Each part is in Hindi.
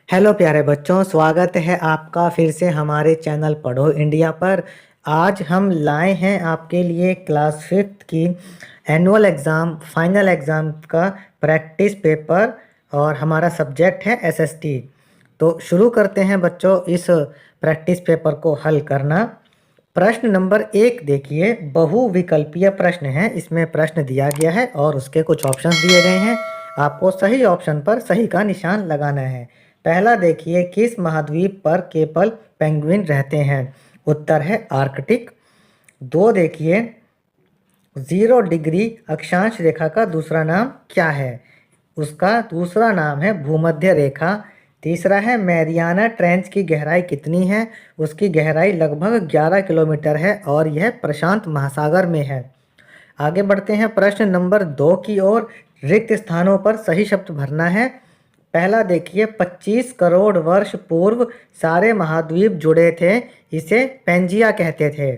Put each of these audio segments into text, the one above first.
हेलो प्यारे बच्चों, स्वागत है आपका फिर से हमारे चैनल पढ़ो इंडिया पर। आज हम लाए हैं आपके लिए क्लास फिफ्थ की एनुअल एग्ज़ाम फाइनल एग्ज़ाम का प्रैक्टिस पेपर और हमारा सब्जेक्ट है एसएसटी। तो शुरू करते हैं बच्चों इस प्रैक्टिस पेपर को हल करना। प्रश्न नंबर 1 देखिए, बहुविकल्पीय प्रश्न है। इसमें प्रश्न दिया गया है और उसके कुछ ऑप्शंस दिए गए हैं। आपको सही ऑप्शन पर सही का निशान लगाना है। पहला देखिए, किस महाद्वीप पर केवल पेंगुइन रहते हैं? उत्तर है आर्कटिक। 2 देखिए, 0 डिग्री अक्षांश रेखा का दूसरा नाम क्या है? उसका दूसरा नाम है भूमध्य रेखा। तीसरा है, मैरियाना ट्रेंच की गहराई कितनी है? उसकी गहराई लगभग 11 किलोमीटर है और यह प्रशांत महासागर में है। आगे बढ़ते हैं प्रश्न नंबर 2 की ओर। रिक्त स्थानों पर सही शब्द भरना है। पहला देखिए, 25 करोड़ वर्ष पूर्व सारे महाद्वीप जुड़े थे, इसे पेंजिया कहते थे।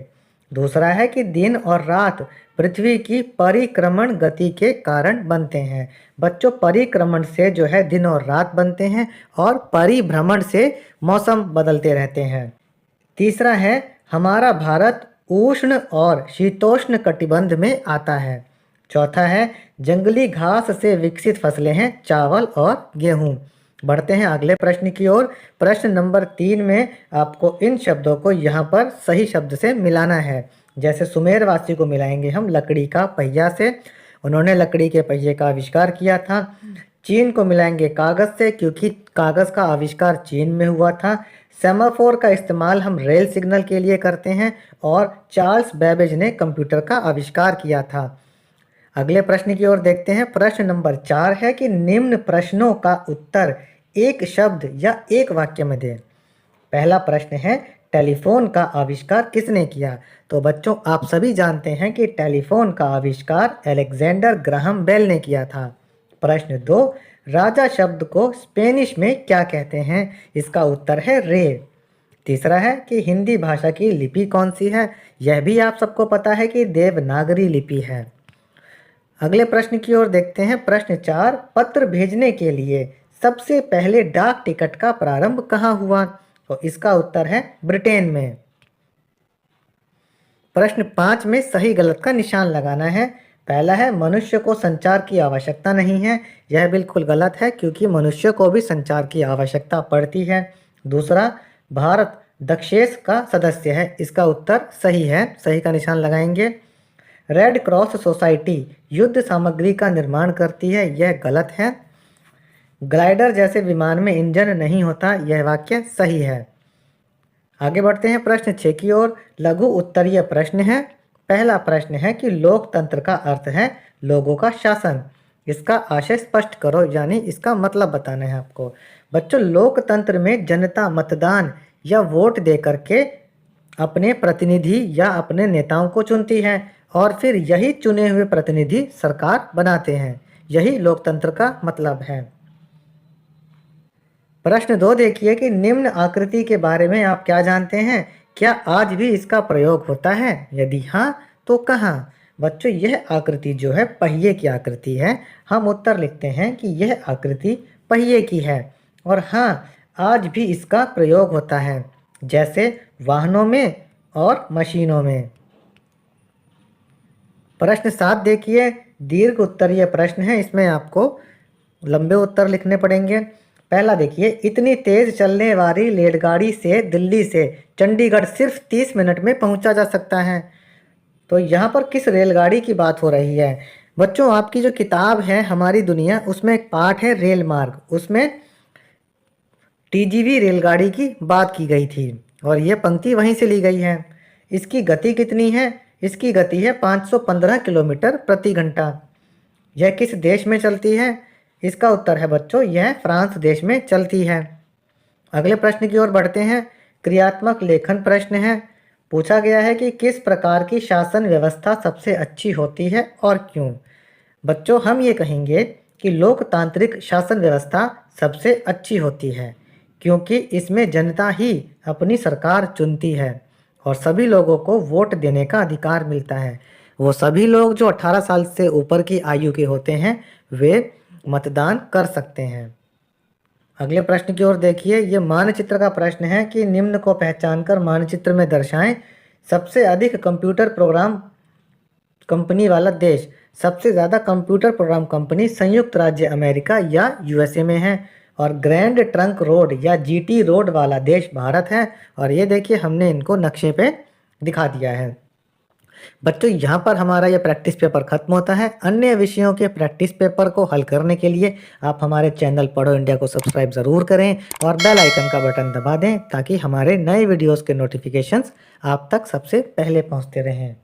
दूसरा है कि दिन और रात पृथ्वी की परिक्रमण गति के कारण बनते हैं। बच्चों, परिक्रमण से जो है दिन और रात बनते हैं और परिभ्रमण से मौसम बदलते रहते हैं। तीसरा है, हमारा भारत उष्ण और शीतोष्ण कटिबंध में आता है। चौथा है, जंगली घास से विकसित फसलें हैं चावल और गेहूं। बढ़ते हैं अगले प्रश्न की ओर। प्रश्न नंबर 3 में आपको इन शब्दों को यहाँ पर सही शब्द से मिलाना है। जैसे सुमेरवासी को मिलाएंगे हम लकड़ी का पहिया से, उन्होंने लकड़ी के पहिए का आविष्कार किया था। चीन को मिलाएंगे कागज़ से, क्योंकि कागज़ का आविष्कार चीन में हुआ था। सेमाफोर का इस्तेमाल हम रेल सिग्नल के लिए करते हैं और चार्ल्स बेबेज ने कंप्यूटर का आविष्कार किया था। अगले प्रश्न की ओर देखते हैं। प्रश्न नंबर 4 है कि निम्न प्रश्नों का उत्तर एक शब्द या एक वाक्य में दें। पहला प्रश्न है, टेलीफोन का आविष्कार किसने किया? तो बच्चों, आप सभी जानते हैं कि टेलीफोन का आविष्कार अलेक्जेंडर ग्राहम बेल ने किया था। प्रश्न 2, राजा शब्द को स्पेनिश में क्या कहते हैं? इसका उत्तर है रे। तीसरा है कि हिंदी भाषा की लिपि कौन सी है? यह भी आप सबको पता है कि देवनागरी लिपि है। अगले प्रश्न की ओर देखते हैं। प्रश्न 4, पत्र भेजने के लिए सबसे पहले डाक टिकट का प्रारंभ कहाँ हुआ? तो इसका उत्तर है ब्रिटेन में। प्रश्न 5 में सही गलत का निशान लगाना है। पहला है, मनुष्य को संचार की आवश्यकता नहीं है। यह बिल्कुल गलत है, क्योंकि मनुष्य को भी संचार की आवश्यकता पड़ती है। दूसरा, भारत दक्षेस का सदस्य है। इसका उत्तर सही है, सही का निशान लगाएंगे। रेड क्रॉस सोसाइटी युद्ध सामग्री का निर्माण करती है। यह गलत है। ग्लाइडर जैसे विमान में इंजन नहीं होता। यह वाक्य सही है। आगे बढ़ते हैं प्रश्न 6 की ओर। लघु उत्तरीय प्रश्न है। पहला प्रश्न है कि लोकतंत्र का अर्थ है लोगों का शासन। इसका आशय स्पष्ट करो, यानी इसका मतलब बताना है आपको। बच्चों, लोकतंत्र में जनता मतदान या वोट दे करके अपने प्रतिनिधि या अपने नेताओं को चुनती है और फिर यही चुने हुए प्रतिनिधि सरकार बनाते हैं। यही लोकतंत्र का मतलब है। प्रश्न 2 देखिए कि निम्न आकृति के बारे में आप क्या जानते हैं? क्या आज भी इसका प्रयोग होता है? यदि हाँ, तो कहाँ? बच्चों, यह आकृति जो है पहिए की आकृति है। हम उत्तर लिखते हैं कि यह आकृति पहिए की है और हाँ, आज भी इसका प्रयोग होता है, जैसे वाहनों में और मशीनों में। प्रश्न 7 देखिए, दीर्घ उत्तरीय प्रश्न है। इसमें आपको लंबे उत्तर लिखने पड़ेंगे। पहला देखिए, इतनी तेज चलने वाली रेलगाड़ी से दिल्ली से चंडीगढ़ सिर्फ 30 मिनट में पहुंचा जा सकता है। तो यहाँ पर किस रेलगाड़ी की बात हो रही है? बच्चों, आपकी जो किताब है हमारी दुनिया, उसमें एक पार्ट है रेल मार्ग, उसमें टीजीवी रेलगाड़ी की बात की गई थी और ये पंक्ति वहीं से ली गई है। इसकी गति कितनी है? इसकी गति है 515 किलोमीटर प्रति घंटा। यह किस देश में चलती है? इसका उत्तर है बच्चों, यह फ्रांस देश में चलती है। अगले प्रश्न की ओर बढ़ते हैं। क्रियात्मक लेखन प्रश्न है। पूछा गया है कि किस प्रकार की शासन व्यवस्था सबसे अच्छी होती है और क्यों? बच्चों, हम ये कहेंगे कि लोकतांत्रिक शासन व्यवस्था सबसे अच्छी होती है, क्योंकि इसमें जनता ही अपनी सरकार चुनती है और सभी लोगों को वोट देने का अधिकार मिलता है। वो सभी लोग जो 18 साल से ऊपर की आयु के होते हैं, वे मतदान कर सकते हैं। अगले प्रश्न की ओर देखिए। ये मानचित्र का प्रश्न है कि निम्न को पहचानकर मानचित्र में दर्शाएं। सबसे अधिक कंप्यूटर प्रोग्राम कंपनी वाला देश। सबसे ज़्यादा कंप्यूटर प्रोग्राम कंपनी संयुक्त राज्य अमेरिका या यूएसए में है। और ग्रैंड ट्रंक रोड या जीटी रोड वाला देश भारत है। और ये देखिए हमने इनको नक्शे पे दिखा दिया है। बच्चों यहाँ पर हमारा ये प्रैक्टिस पेपर खत्म होता है। अन्य विषयों के प्रैक्टिस पेपर को हल करने के लिए आप हमारे चैनल पढ़ो इंडिया को सब्सक्राइब ज़रूर करें और बेल आइकन का बटन दबा दें ताकि हमारे नए वीडियोस के नोटिफिकेशंस आप तक सबसे पहले पहुँचते रहें।